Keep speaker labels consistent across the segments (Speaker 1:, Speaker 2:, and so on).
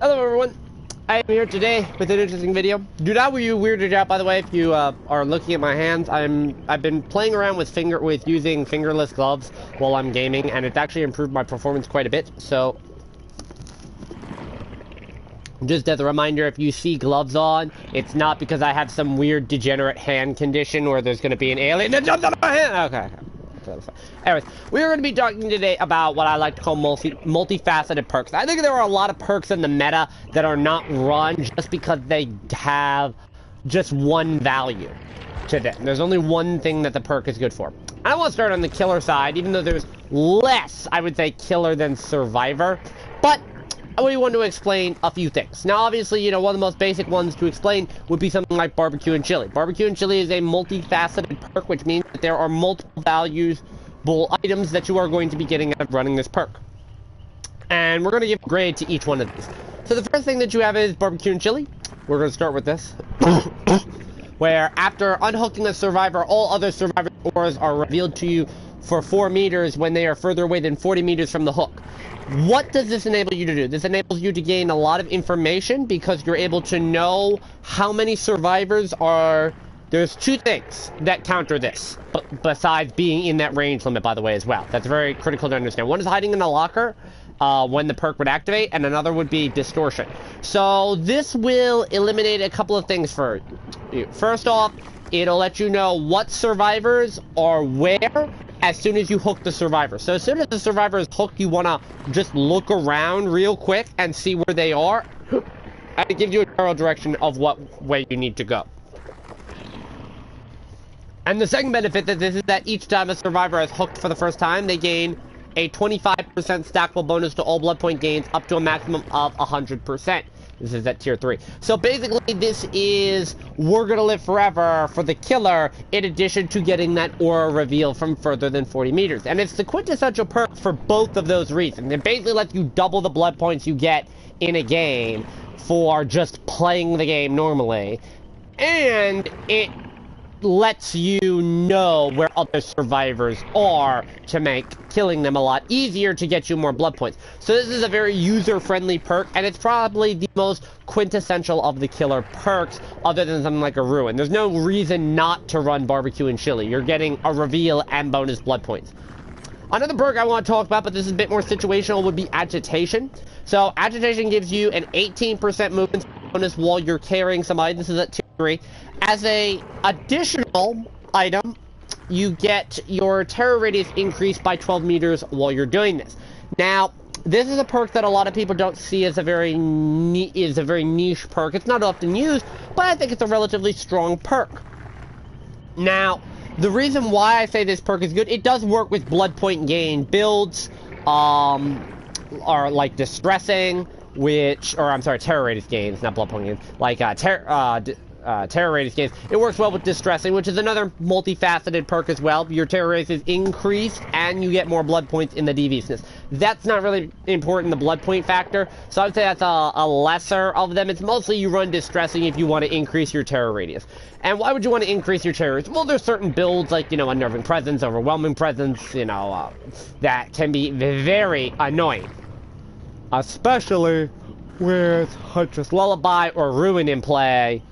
Speaker 1: Hello everyone, I am here today with an interesting video. Do not be weirded out, by the way, if you are looking at my hands. I've been playing around with using fingerless gloves while I'm gaming, and it's actually improved my performance quite a bit. So, just as a reminder, if you see gloves on, it's not because I have some weird degenerate hand condition where there's going to be an alien that jumps on my hand. Okay. Anyways, we are going to be talking today about what I like to call multifaceted perks. I think there are a lot of perks in the meta that are not run just because they have just one value to them. There's only one thing that the perk is good for. I want to start on the killer side, even though there's less, I would say, killer than survivor. But we want to explain a few things. Now, obviously, you know, one of the most basic ones to explain would be something like barbecue and chili. Barbecue and chili is a multifaceted perk, which means that there are multiple valuable items that you are going to be getting out of running this perk. And we're going to give a grade to each one of these. So the first thing that you have is barbecue and chili. We're going to start with this. Where after unhooking a survivor, all other survivor scores are revealed to you for 4 meters when they are further away than 40 meters from the hook. What does this enable you to do? This enables you to gain a lot of information because you're able to know how many survivors are... There's two things that counter this, besides being in that range limit, by the way, as well. That's very critical to understand. One is hiding in a locker when the perk would activate, and another would be distortion. So this will eliminate a couple of things for you. First off, it'll let you know what survivors are where as soon as you hook the survivor. So as soon as the survivor is hooked, you want to just look around real quick and see where they are. And it gives you a general direction of what way you need to go. And the second benefit of this is that each time a survivor is hooked for the first time, they gain a 25% stackable bonus to all blood point gains up to a maximum of 100%. This is at tier 3. So basically, this is we're gonna live forever for the killer, in addition to getting that aura reveal from further than 40 meters. And it's the quintessential perk for both of those reasons. It basically lets you double the blood points you get in a game for just playing the game normally. And it lets you know where other survivors are to make killing them a lot easier to get you more blood points. So this is a very user-friendly perk, and it's probably the most quintessential of the killer perks, other than something like a ruin. There's no reason not to run barbecue and chili. You're getting a reveal and bonus blood points. Another perk I want to talk about, but this is a bit more situational, would be agitation. So agitation gives you an 18% movement bonus while you're carrying some items. This is at tier 3. As a additional item, you get your terror radius increased by 12 meters while you're doing this. Now, this is a perk that a lot of people don't see as a very niche perk. It's not often used, but I think it's a relatively strong perk. Now, the reason why I say this perk is good, it does work with blood point gain builds, are like distressing, terror radius gains, not blood point gains, like terror radius gains. It works well with distressing, which is another multifaceted perk as well. Your terror radius is increased, and you get more blood points in the deviousness. That's not really important, the blood point factor, so I would say that's a lesser of them. It's mostly you run distressing if you want to increase your terror radius. And why would you want to increase your terror radius? Well, there's certain builds, like, you know, unnerving presence, overwhelming presence, you know, that can be very annoying. Especially with Huntress Lullaby or Ruin in play.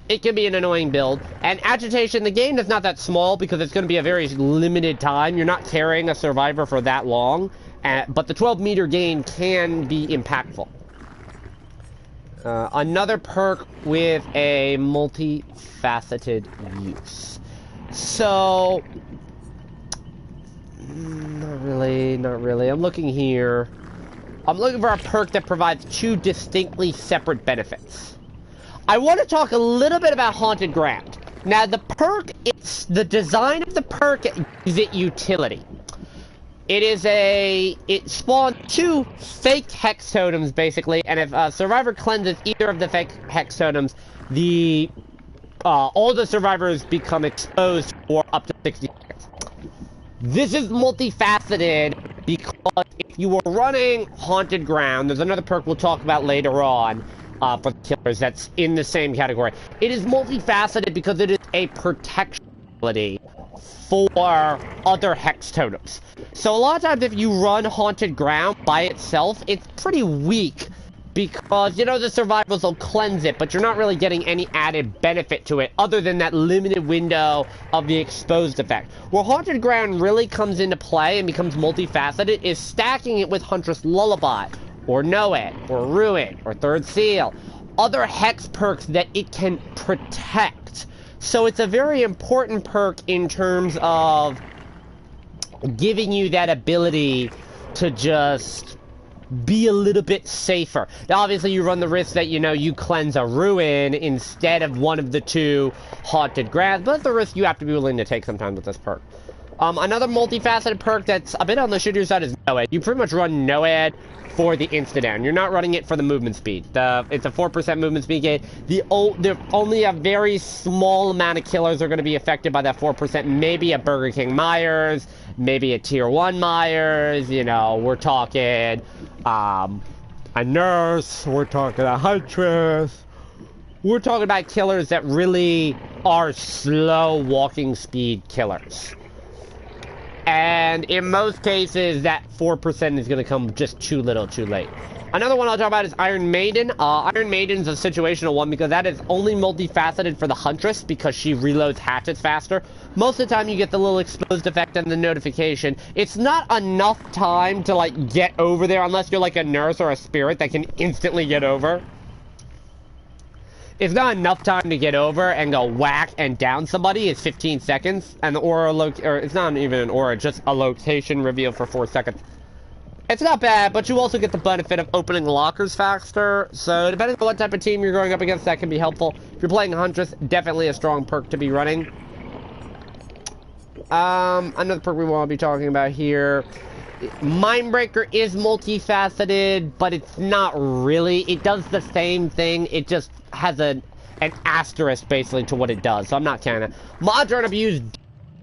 Speaker 1: It can be an annoying build. And agitation, the game is not that small because it's going to be a very limited time. You're not carrying a survivor for that long. But the 12 meter gain can be impactful. Another perk with a multifaceted use. So, not really. I'm looking here. I'm looking for a perk that provides two distinctly separate benefits. I want to talk a little bit about Haunted Ground. Now, the perk, the design of the perk gives it utility. It spawns 2 fake hex totems, basically, and if a survivor cleanses either of the fake hex totems, all the survivors become exposed for up to 60 seconds. This is multifaceted because if you were running Haunted Ground, there's another perk we'll talk about later on for the killers that's in the same category. It is multifaceted because it is a protection ability for other hex totems. So a lot of times if you run Haunted Ground by itself, it's pretty weak because, you know, the survivals will cleanse it, but you're not really getting any added benefit to it other than that limited window of the exposed effect. Where Haunted Ground really comes into play and becomes multifaceted is stacking it with Huntress Lullaby, or Noed, or Ruin, or Third Seal. Other hex perks that it can protect. So it's a very important perk in terms of giving you that ability to just be a little bit safer. Now, obviously, you run the risk that, you know, you cleanse a Ruin instead of one of the two Haunted Grounds, but that's the risk you have to be willing to take sometimes with this perk. Another multifaceted perk that's a bit on the shittier side is Noed. You pretty much run Noed for the insta-down. You're not running it for the movement speed. It's a 4% movement speed gain. Only a very small amount of killers are going to be affected by that 4%. Maybe a Burger King Myers, maybe a Tier 1 Myers, you know, we're talking a nurse, we're talking a huntress. We're talking about killers that really are slow walking speed killers. And in most cases, that 4% is going to come just too little, too late. Another one I'll talk about is Iron Maiden. Iron Maiden's a situational one because that is only multifaceted for the Huntress because she reloads hatchets faster. Most of the time you get the little exposed effect and the notification. It's not enough time to, like, get over there unless you're like a nurse or a spirit that can instantly get over. It's not enough time to get over and go whack and down somebody. It's 15 seconds, and the aura or it's not even an aura, just a location reveal for 4 seconds. It's not bad, but you also get the benefit of opening lockers faster. So depending on what type of team you're going up against, that can be helpful. If you're playing Huntress, definitely a strong perk to be running. Another perk we want to be talking about here. Mindbreaker is multifaceted, but it's not really. It does the same thing. It just has an asterisk basically to what it does. So I'm not counting it. Modrart Abuse.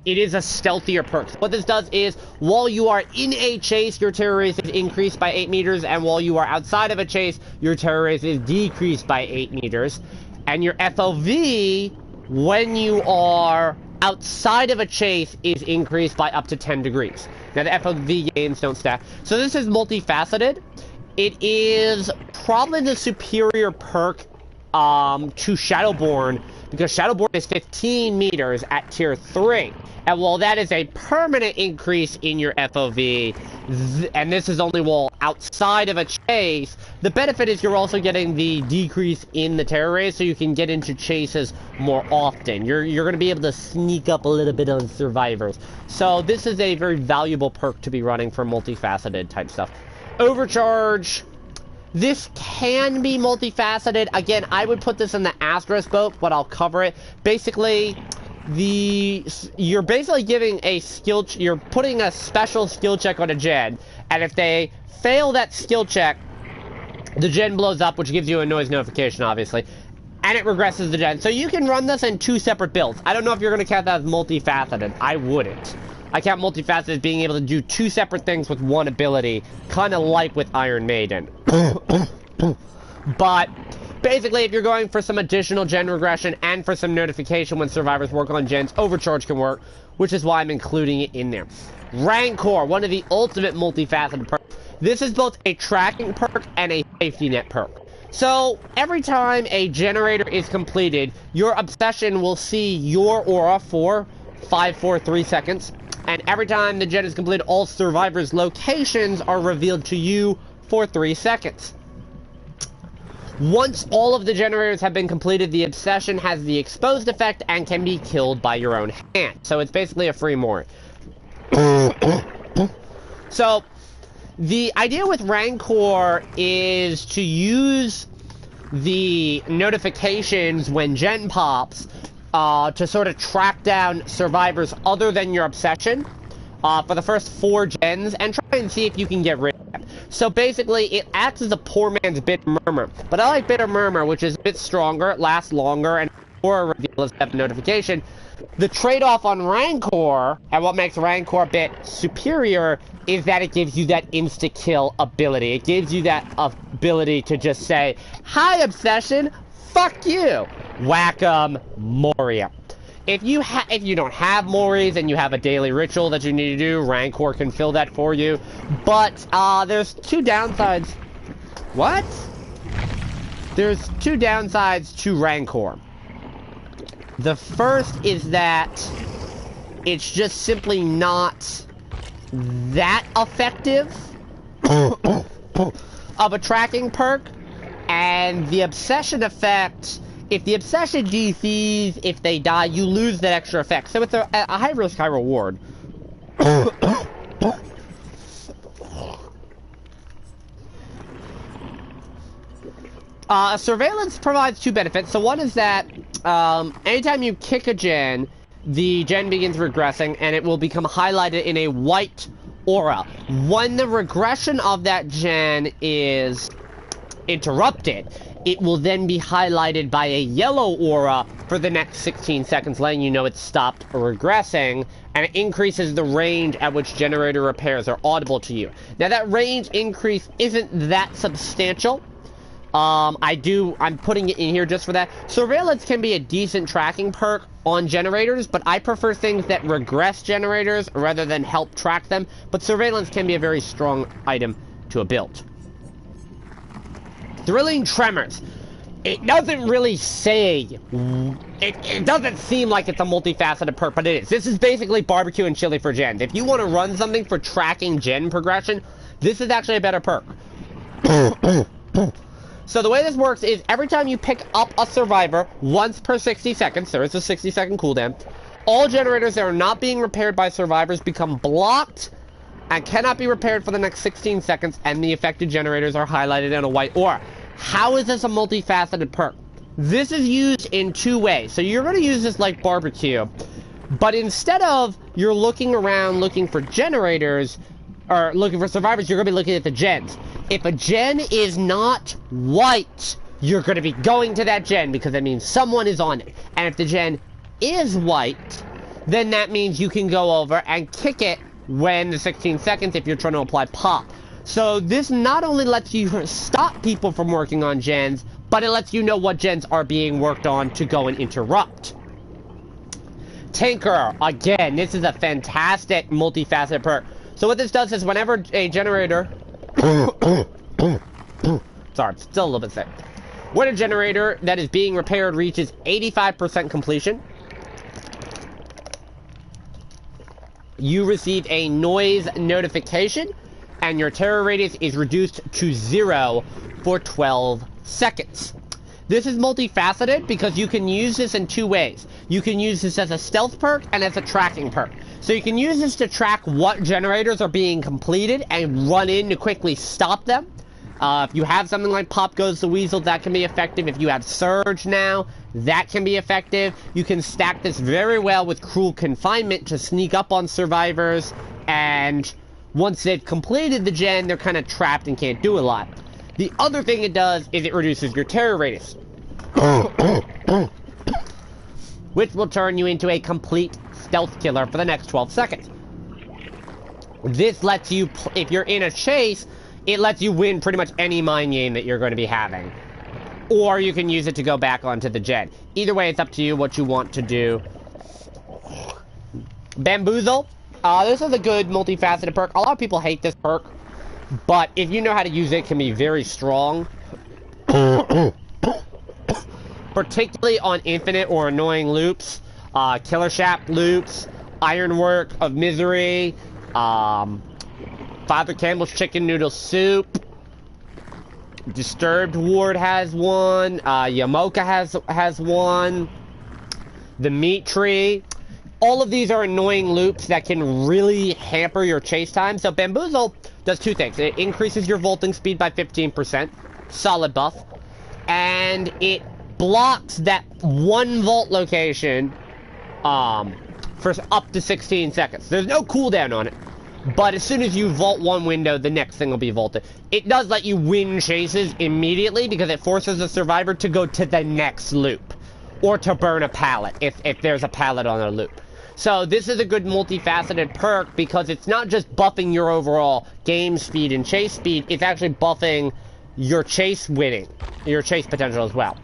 Speaker 1: It is a stealthier perk. So what this does is, while you are in a chase, your terror rate is increased by 8 meters, and while you are outside of a chase, your terror rate is decreased by 8 meters. And your FOV, when you are outside of a chase, is increased by up to 10 degrees. Now, the FOV gains don't stack. So this is multifaceted. It is probably the superior perk to Shadowborn, because Shadowborn is 15 meters at tier 3. And while that is a permanent increase in your FOV, and this is only while outside of a chase, the benefit is you're also getting the decrease in the terror rate, so you can get into chases more often. You're going to be able to sneak up a little bit on survivors. So this is a very valuable perk to be running for multifaceted type stuff. Overcharge. This can be multifaceted. Again, I would put this in the asterisk boat, but I'll cover it. Basically, you're basically giving a skill, you're putting a special skill check on a gen, and if they fail that skill check, the gen blows up, which gives you a noise notification, obviously, and it regresses the gen. So you can run this in 2 separate builds. I don't know if you're going to count that as multifaceted. I wouldn't. I count multifaceted as being able to do 2 separate things with one ability, kind of like with Iron Maiden. But basically, if you're going for some additional gen regression and for some notification when survivors work on gens, Overcharge can work, which is why I'm including it in there. Rancor, one of the ultimate multifaceted perks. This is both a tracking perk and a safety net perk. So, every time a generator is completed, your obsession will see your aura for 5, 4, 3 seconds. And every time the gen is completed, all survivors' locations are revealed to you for 3 seconds. Once all of the generators have been completed, the obsession has the exposed effect and can be killed by your own hand. So it's basically a free mort. So, the idea with Rancor is to use the notifications when gen pops to sort of track down survivors other than your obsession for the first 4 gens and try and see if you can get rid of them. So basically, it acts as a poor man's Bitter Murmur. But I like Bitter Murmur, which is a bit stronger, it lasts longer, and more reveals have notification. The trade-off on Rancor, and what makes Rancor a bit superior, is that it gives you that insta-kill ability. It gives you that ability to just say, "Hi, Obsession, fuck you!" Whack 'em, Moria. If you don't have Mories and you have a daily ritual that you need to do, Rancor can fill that for you. But there's 2 downsides. What? There's two downsides to Rancor. The first is that it's just simply not that effective of a tracking perk, and the obsession effect, if the obsession DCs, if they die, you lose that extra effect. So it's a high risk, high reward. Surveillance provides two benefits. So one is that anytime you kick a gen, the gen begins regressing, and it will become highlighted in a white aura. When the regression of that gen is interrupted, it will then be highlighted by a yellow aura for the next 16 seconds, letting you know it's stopped regressing, and it increases the range at which generator repairs are audible to you. Now, that range increase isn't that substantial. I'm putting it in here just for that. Surveillance can be a decent tracking perk on generators, but I prefer things that regress generators rather than help track them. But surveillance can be a very strong item to a build. Thrilling Tremors. It doesn't really say, it doesn't seem like it's a multifaceted perk, but it is. This is basically barbecue and chili for gens. If you want to run something for tracking gen progression, this is actually a better perk. So the way this works is every time you pick up a survivor, once per 60 seconds, there is a 60-second cooldown, all generators that are not being repaired by survivors become blocked and cannot be repaired for the next 16 seconds, and the affected generators are highlighted in a white aura. How is this a multifaceted perk? This is used in two ways. So you're going to use this like barbecue, but instead of you're looking around looking for generators, or looking for survivors, you're going to be looking at the gens. If a gen is not white, you're going to be going to that gen because that means someone is on it. And if the gen is white, then that means you can go over and kick it when the 16 seconds if you're trying to apply pop. So this not only lets you stop people from working on gens, but it lets you know what gens are being worked on to go and interrupt. Tinker, again, this is a fantastic multifaceted perk. So what this does is whenever a generator... Sorry, I'm still a little bit sick. When a generator that is being repaired reaches 85% completion, you receive a noise notification, and your terror radius is reduced to 0 for 12 seconds. This is multifaceted because you can use this in two ways. You can use this as a stealth perk and as a tracking perk. So you can use this to track what generators are being completed and run in to quickly stop them. If you have something like Pop Goes the Weasel, that can be effective. If you have Surge now, that can be effective. You can stack this very well with Cruel Confinement to sneak up on survivors, and once they've completed the gen, they're kind of trapped and can't do a lot. The other thing it does is it reduces your terror radius, which will turn you into a complete stealth killer for the next 12 seconds. This lets you, if you're in a chase, it lets you win pretty much any mind game that you're going to be having. Or you can use it to go back onto the gen. Either way, it's up to you what you want to do. Bamboozle. This is a good multifaceted perk. A lot of people hate this perk, but if you know how to use it, it can be very strong. Particularly on infinite or annoying loops. Killer Shaft loops, Ironwork of Misery, Father Campbell's Chicken Noodle Soup, Disturbed Ward has one, Yamoka has one, the Meat Tree. All of these are annoying loops that can really hamper your chase time. So Bamboozle does two things. It increases your vaulting speed by 15%, solid buff, and it blocks that one vault location for up to 16 seconds. There's no cooldown on it, but as soon as you vault one window, the next thing will be vaulted. It does let you win chases immediately because it forces the survivor to go to the next loop, or to burn a pallet if there's a pallet on a loop. So this is a good multifaceted perk because it's not just buffing your overall game speed and chase speed, it's actually buffing your chase winning, your chase potential as well.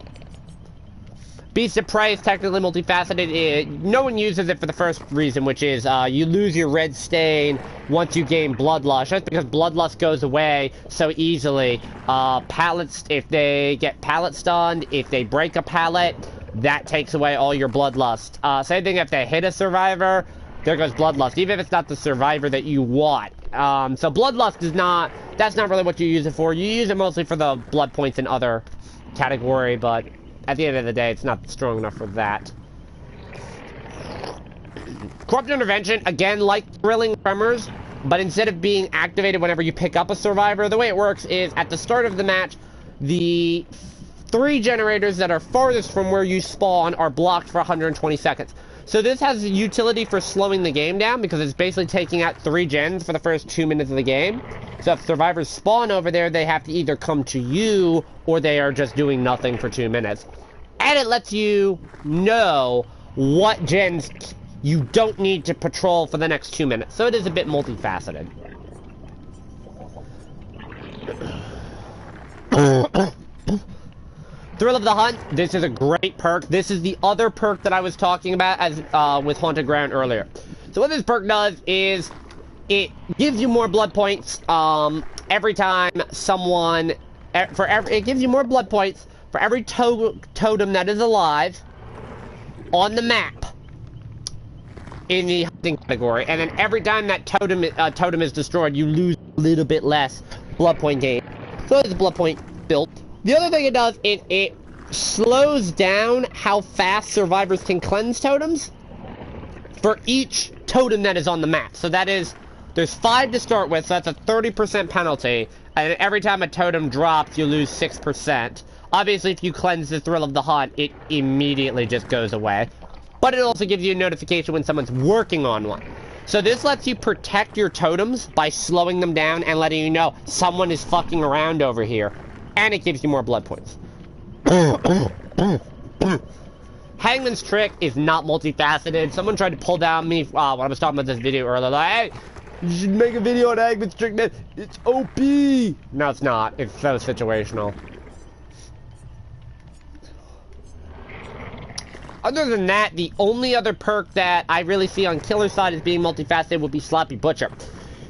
Speaker 1: Beast of Prey is technically multifaceted. No one uses it for the first reason, which is you lose your red stain once you gain Bloodlust. That's because Bloodlust goes away so easily. Pallets, if they get pallet stunned, if they break a pallet, that takes away all your Bloodlust. Same thing if they hit a survivor, there goes Bloodlust, even if it's not the survivor that you want. So Bloodlust is not, that's not really what you use it for. You use it mostly for the blood points and other category, but at the end of the day, it's not strong enough for that. Corrupt Intervention, again, like Thrilling Tremors, but instead of being activated whenever you pick up a survivor, the way it works is at the start of the match, the 3 generators that are farthest from where you spawn are blocked for 120 seconds. So this has utility for slowing the game down because it's basically taking out 3 gens for the first 2 minutes of the game. So if survivors spawn over there, they have to either come to you or they are just doing nothing for 2 minutes. And it lets you know what gens you don't need to patrol for the next 2 minutes. So it is a bit multifaceted. Thrill of the Hunt, this is a great perk. This is the other perk that I was talking about as with Haunted Ground earlier. So what this perk does is it gives you more blood points every time someone it gives you more blood points for every totem that is alive on the map in the hunting category, and then every time that totem is destroyed, you lose a little bit less blood point gain. So it's blood point built. The other thing it does is it slows down how fast survivors can cleanse totems for each totem that is on the map. So that is, there's 5 to start with, so that's a 30% penalty, and every time a totem drops, you lose 6%. Obviously, if you cleanse the Thrill of the Hunt, it immediately just goes away. But it also gives you a notification when someone's working on one. So this lets you protect your totems by slowing them down and letting you know someone is fucking around over here. And it gives you more blood points. Hangman's Trick is not multifaceted. Someone tried to pull down me when I was talking about this video earlier. Like, hey, you should make a video on Hangman's Trick, man. It's OP. No, it's not. It's so situational. Other than that, the only other perk that I really see on Killer side as being multifaceted would be Sloppy Butcher.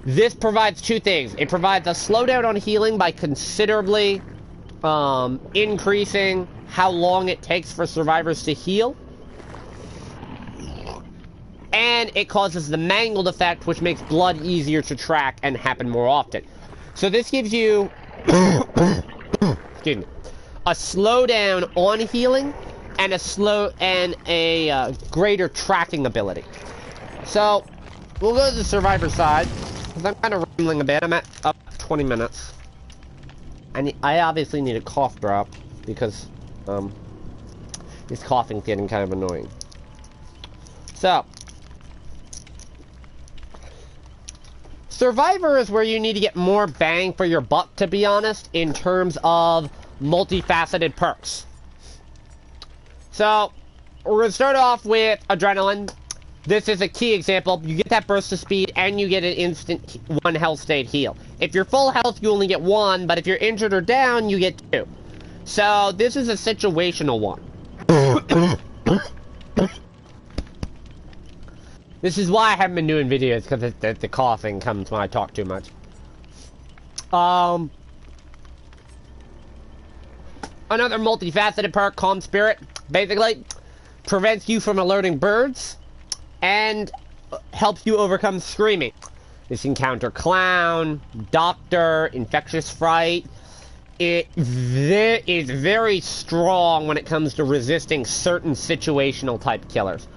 Speaker 1: This provides 2 things. It provides a slowdown on healing by considerably increasing how long it takes for survivors to heal. And it causes the mangled effect, which makes blood easier to track and happen more often. So this gives you excuse me, a slowdown on healing and a greater tracking ability. So we'll go to the survivor side, because I'm kind of rambling a bit. I'm at up 20 minutes. I obviously need a cough drop, because this coughing's getting kind of annoying. So, Survivor is where you need to get more bang for your buck, to be honest, in terms of multifaceted perks. So, we're going to start off with Adrenaline. This is a key example. You get that burst of speed, and you get an instant 1 health state heal. If you're full health, you only get 1, but if you're injured or down, you get 2. So, this is a situational one. This is why I haven't been doing videos, because the coughing comes when I talk too much. Another multifaceted perk, Calm Spirit, basically prevents you from alerting birds and helps you overcome screaming. This can counter Clown, Doctor, Infectious Fright. It is very strong when it comes to resisting certain situational type killers.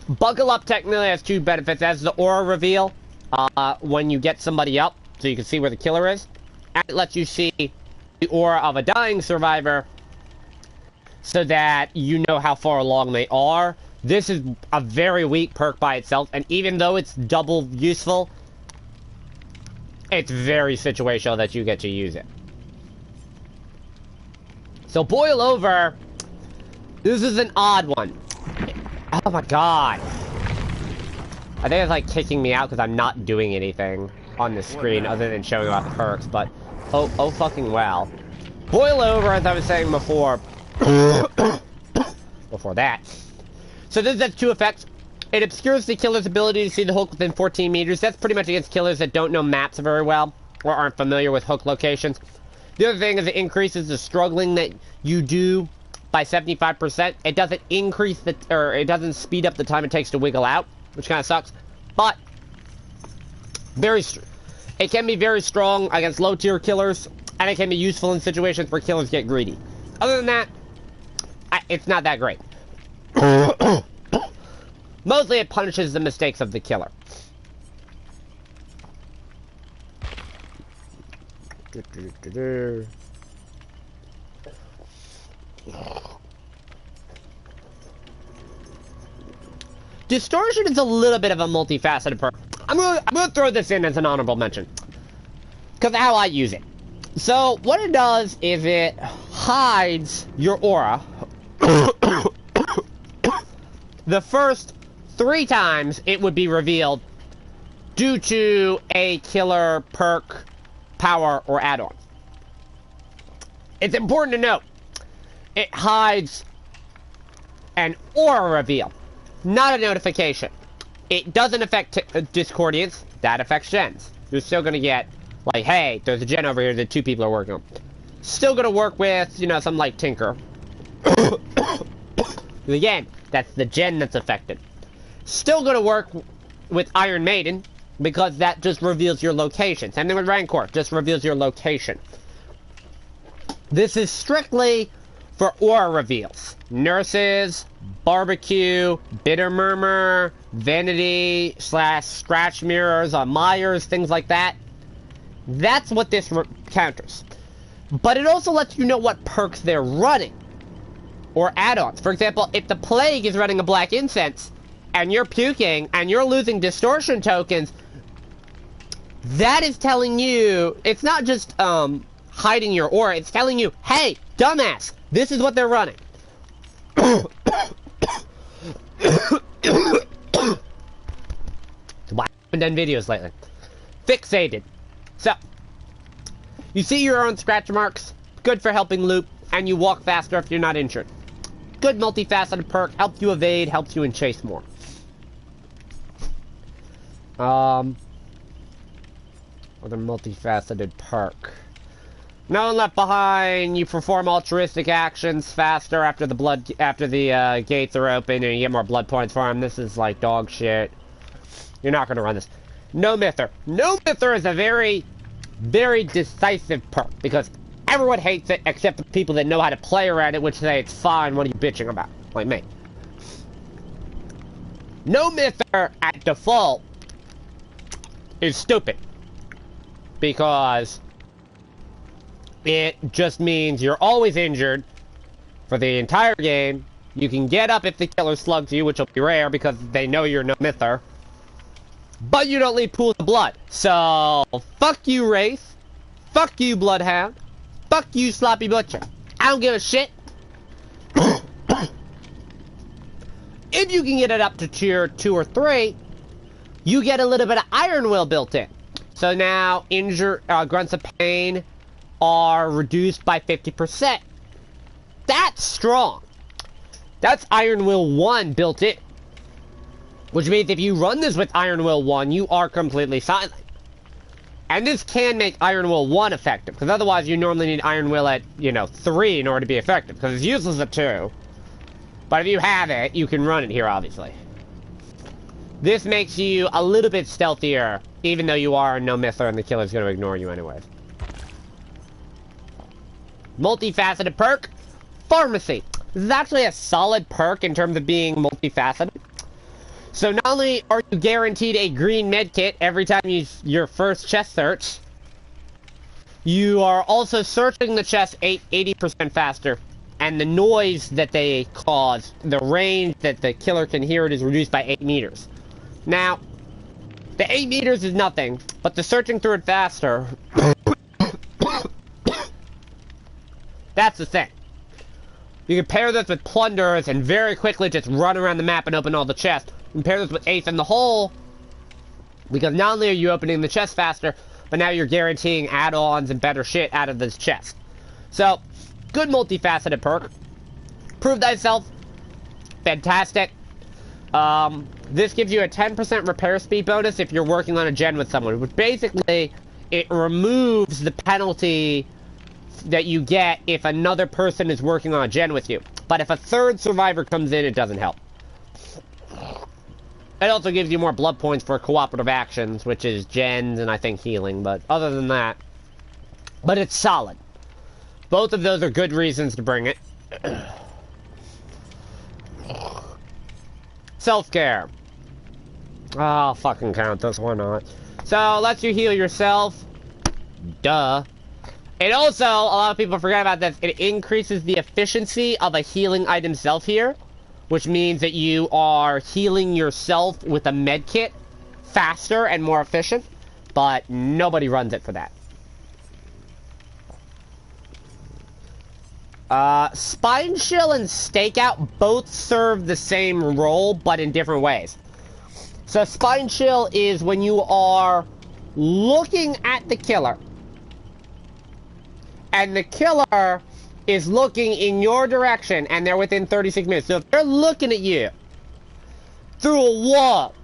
Speaker 1: Buckle Up technically has 2 benefits. As the aura reveal when you get somebody up, so you can see where the killer is. And it lets you see the aura of a dying survivor so that you know how far along they are. This is a very weak perk by itself, and even though it's double useful, it's very situational that you get to use it. So Boil Over, this is an odd one. Oh my god. I think it's like kicking me out because I'm not doing anything on the screen other than showing off the perks, but oh fucking well. Boil Over, as I was saying before, before that. So this has two effects. It obscures the killer's ability to see the hook within 14 meters. That's pretty much against killers that don't know maps very well or aren't familiar with hook locations. The other thing is it increases the struggling that you do by 75%. It doesn't increase the, or it doesn't speed up the time it takes to wiggle out, which kind of sucks. But it can be very strong against low-tier killers, and it can be useful in situations where killers get greedy. Other than that, it's not that great. Mostly it punishes the mistakes of the killer. Distortion is a little bit of a multifaceted perk. I'm gonna throw this in as an honorable mention, because of how I use it. So what it does is it hides your aura the first 3 times it would be revealed due to a killer perk, power, or add-on. It's important to note, it hides an aura reveal, not a notification. It doesn't affect Discordians, that affects gens. You're still gonna get, like, hey, there's a gen over here that 2 people are working on. Still gonna work with, you know, something like Tinker. Again, that's the gen that's affected. Still gonna work with Iron Maiden, because that just reveals your location. Same thing with Rancor, just reveals your location. This is strictly for aura reveals. Nurses, Barbecue, Bitter Murmur, Vanity / Scratch Mirrors on Myers, things like that. That's what this counters. But it also lets you know what perks they're running, or add-ons. For example, if the Plague is running a Black Incense, and you're puking, and you're losing distortion tokens, that is telling you, it's not just hiding your aura, it's telling you, hey, dumbass, this is what they're running. Why I haven't done videos lately. Fixated. So, you see your own scratch marks, good for helping loot, and you walk faster if you're not injured. Good multifaceted perk, helps you evade, helps you in chase more. Other multifaceted perk. No one left behind. You perform altruistic actions faster after the gates are open, and you get more blood points for them. This is like dog shit. You're not gonna run this. No Mither. No Mither is a very, very decisive perk because everyone hates it except the people that know how to play around it, which say it's fine. What are you bitching about? Like me. No Mither at default is stupid because it just means you're always injured for the entire game. You can get up if the killer slugs you, which will be rare because they know you're no Mither. But you don't leave pools of blood. So, fuck you, Wraith. Fuck you, Bloodhound. Fuck you, Sloppy Butcher. I don't give a shit. If you can get it up to tier 2 or 3, you get a little bit of Iron Will built in. So now, grunts of pain are reduced by 50%. That's strong. That's Iron Will 1 built in. Which means if you run this with Iron Will 1, you are completely silent. And this can make Iron Will 1 effective, because otherwise you normally need Iron Will at, 3 in order to be effective, because it's useless at 2. But if you have it, you can run it here, obviously. This makes you a little bit stealthier, even though you are no Mither and the killer's going to ignore you anyways. Multifaceted perk, Pharmacy. This is actually a solid perk in terms of being multifaceted. So not only are you guaranteed a green medkit every time you use your first chest search, you are also searching the chest 80% faster, and the noise that they cause, the range that the killer can hear it is reduced by 8 meters. Now, the 8 meters is nothing, but the searching through it faster, that's the thing. You can pair this with plunders and very quickly just run around the map and open all the chests. Compare this with Ace in the Hole, because not only are you opening the chest faster, but now you're guaranteeing add-ons and better shit out of this chest. So, good multifaceted perk. Prove thyself. fantastic. This gives you a 10% repair speed bonus if you're working on a gen with someone, which basically, it removes the penalty that you get if another person is working on a gen with you. But if a third survivor comes in, it doesn't help. It also gives you more blood points for cooperative actions, which is gens and I think healing, but other than that... But it's solid. Both of those are good reasons to bring it. Self-care. I'll fucking count this, why not? So, lets you heal yourself. Duh. It also, a lot of people forget about this, it increases the efficiency of a healing item self here, which means that you are healing yourself with a med kit faster and more efficient, but nobody runs it for that. Spinechill and Stakeout both serve the same role, but in different ways. So Spinechill is when you are looking at the killer, and the killer is looking in your direction, and they're within 36 minutes. So if they're looking at you through a wall,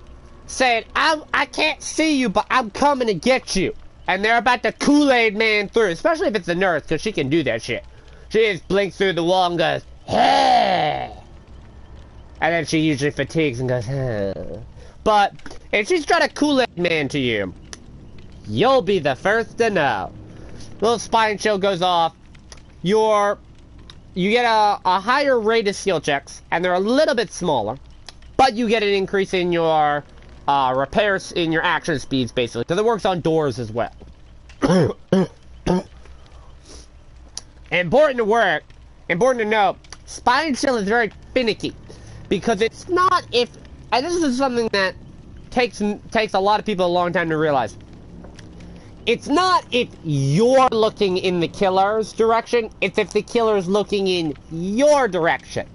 Speaker 1: saying, I can't see you, but I'm coming to get you, and they're about to Kool-Aid man through, especially if it's a nurse, because she can do that shit. She just blinks through the wall and goes, hey! And then she usually fatigues and goes, hey. But if she's trying to Kool-Aid man to you, you'll be the first to know. Little spine chill goes off. You get a higher rate of skill checks, and they're a little bit smaller, but you get an increase in your repairs, in your action speeds, basically, because it works on doors as well. Important to note, spine chill is very finicky, because it's not and this is something that takes a lot of people a long time to realize. It's not if you're looking in the killer's direction, it's if the killer's looking in your direction.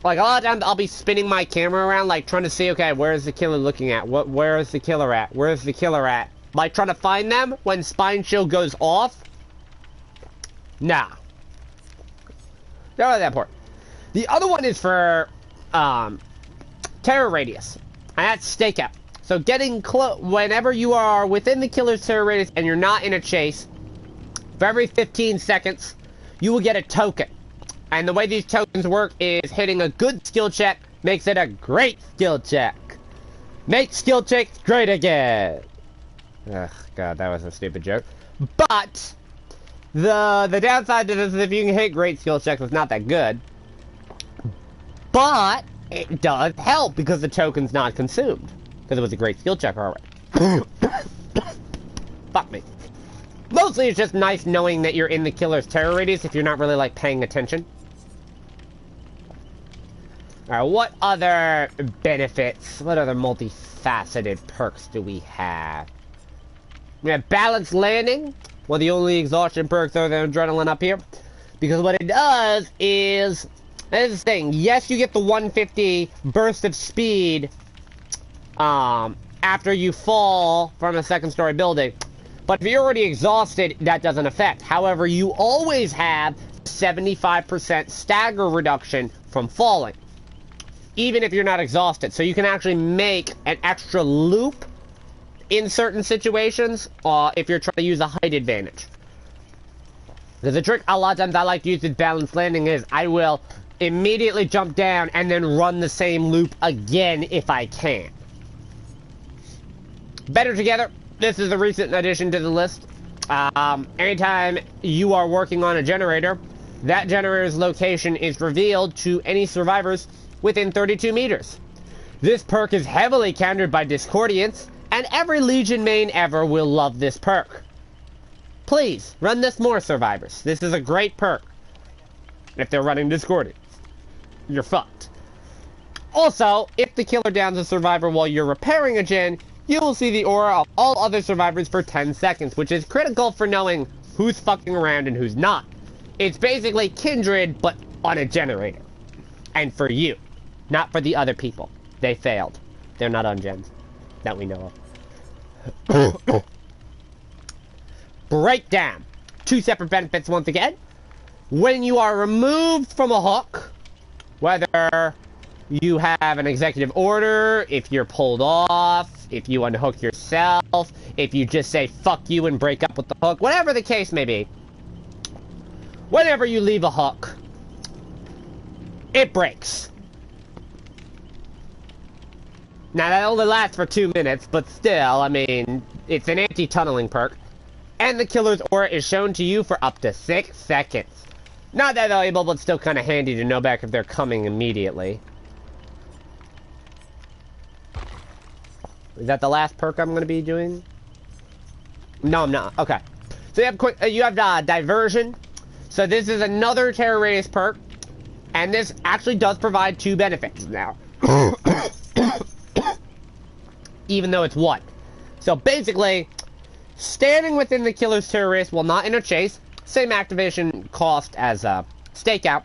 Speaker 1: Like, a lot of times I'll be spinning my camera around, like, trying to see, okay, where is the killer looking at? Where is the killer at? Where is the killer at? Like, trying to find them when spine chill goes off. Nah. Not really that important. The other one is for, terror radius. And that's stakeout. So getting close, whenever you are within the killer's terror radius and you're not in a chase, for every 15 seconds, you will get a token. And the way these tokens work is hitting a good skill check makes it a great skill check. Make skill checks great again. Ugh, God, that was a stupid joke. But the downside to this is if you can hit great skill checks, it's not that good. But it does help because the token's not consumed. Because it was a great skill check already. Fuck me. Mostly it's just nice knowing that you're in the killer's terror radius if you're not really, like, paying attention. Alright, what other benefits, what other multifaceted perks do we have? We have balanced landing. One of the only exhaustion perks other than adrenaline up here. Because what it does is, this is the thing, yes, you get the 150 burst of speed after you fall from a second-story building. But if you're already exhausted, that doesn't affect. However, you always have 75% stagger reduction from falling. Even if you're not exhausted. So you can actually make an extra loop in certain situations if you're trying to use a height advantage. Because the trick a lot of times I like to use with balanced landing is I will immediately jump down and then run the same loop again if I can. Better Together. This is a recent addition to the list. Anytime you are working on a generator, that generator's location is revealed to any survivors within 32 meters. This perk is heavily countered by Discordians, and every Legion main ever will love this perk. Please, run this more, survivors. This is a great perk. If they're running Discordians, you're fucked. Also, if the killer downs a survivor while you're repairing a gen, you will see the aura of all other survivors for 10 seconds, which is critical for knowing who's fucking around and who's not. It's basically Kindred, but on a generator. And for you, not for the other people. They failed. They're not on gens that we know of. Breakdown. Two separate benefits once again. When you are removed from a hook, Whether you have an executive order, if you're pulled off, if you unhook yourself, if you just say fuck you and break up with the hook, whatever the case may be. Whenever you leave a hook, it breaks. Now that only lasts for 2 minutes, but still, I mean, it's an anti-tunneling perk. And the killer's aura is shown to you for up to 6 seconds. Not that valuable, but still kind of handy to know back if they're coming immediately. Is that the last perk I'm going to be doing? No, I'm not. Okay. So you have diversion. So this is another terror radius perk. And this actually does provide 2 benefits now. Even though it's 1. So basically, standing within the killer's terror radius while not in a chase, same activation cost as stakeout,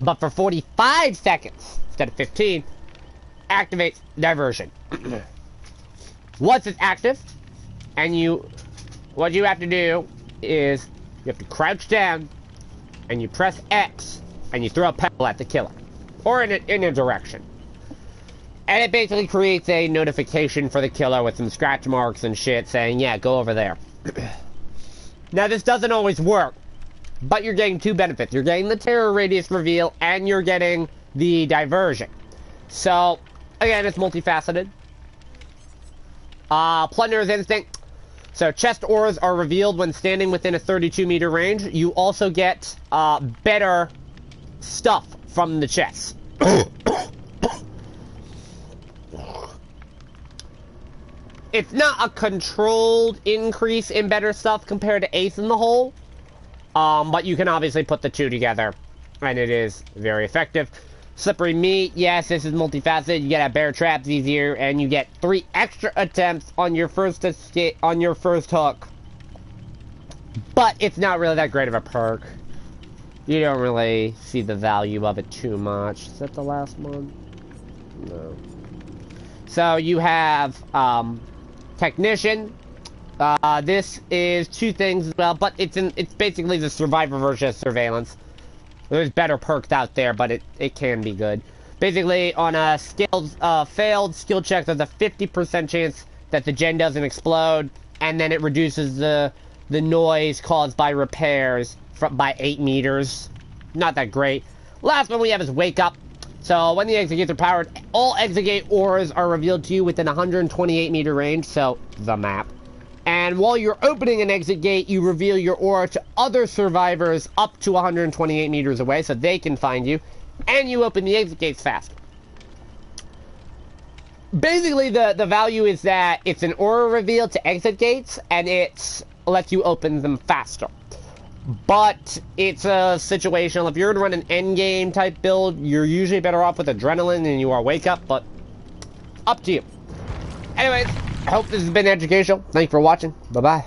Speaker 1: but for 45 seconds instead of 15, activates diversion. Once it's active, and what you have to do is you have to crouch down, and you press X, and you throw a pebble at the killer, or in a direction. And it basically creates a notification for the killer with some scratch marks and shit saying, yeah, go over there. Now, this doesn't always work, but you're getting 2 benefits. You're getting the terror radius reveal, and you're getting the diversion. So, again, it's multifaceted. Plunder's instinct. So, chest auras are revealed when standing within a 32-meter range. You also get better stuff from the chest. It's not a controlled increase in better stuff compared to Ace in the Hole, but you can obviously put the 2 together, and it is very effective. Slippery meat, yes, this is multifaceted. You get a bear traps easier, and you get 3 extra attempts on your first escape, on your first hook. But it's not really that great of a perk. You don't really see the value of it too much. Is that the last one? No. So you have Technician. This is 2 things as well, but it's basically the survivor version of surveillance. There's better perks out there, but it can be good. Basically, on a failed skill check, there's a 50% chance that the gen doesn't explode, and then it reduces the noise caused by repairs by 8 meters. Not that great. Last one we have is Wake Up. So, when the exit gates are powered, all exit gate auras are revealed to you within 128 meter range, so the map. And while you're opening an exit gate, you reveal your aura to other survivors up to 128 meters away, so they can find you, and you open the exit gates faster. Basically, the value is that it's an aura reveal to exit gates, and it lets you open them faster. But it's a situational. If you're going to run an endgame type build, you're usually better off with adrenaline than you are Wake Up, but up to you. Anyways, I hope this has been educational. Thanks for watching. Bye-bye.